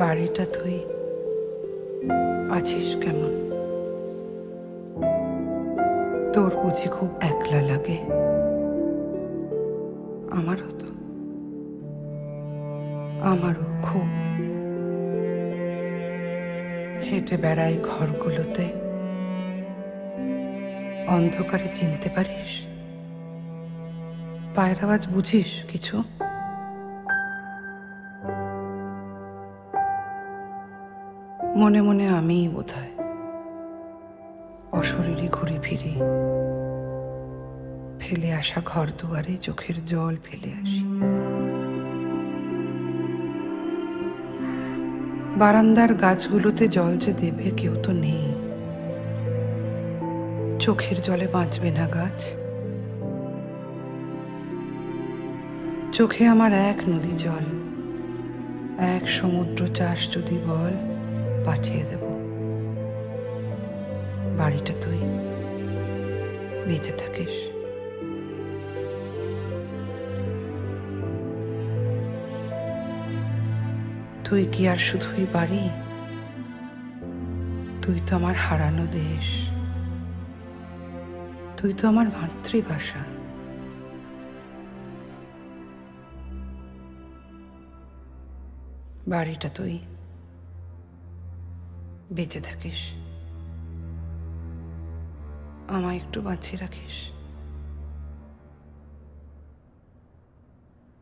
বাড়িটা তুই আছিস কেমন? তোর বুঝি খুব একলা লাগে? আমারও খুব। হেঁটে বেড়াই ঘরগুলোতে, অন্ধকারে চিনতে পারিস? পায়ের আওয়াজ বুঝিস কিছু? মনে মনে আমিই বোধহয় অশরীরী ঘুরে ফিরি, ফেলে আসা ঘর দুয়ারে চোখের জল ফেলে আসি। বারান্দার গাছগুলোতে জল যে দেবে কেউ তো নেই। চোখের জলে বাঁচবে না গাছ। চোখে আমার এক নদী জল, এক সমুদ্র চাষ যদি বল, পাঠিয়ে দেব। বাড়িটা তুই বেঁচে থাকিস। তুই কি আর শুধুই বাড়ি? তুই তো আমার হারানো দেশ, তুই তো আমার মাতৃভাষা। বাড়িটা তুই বেঁচে থাকিস, আমায় একটু বাঁচিয়ে রাখিস।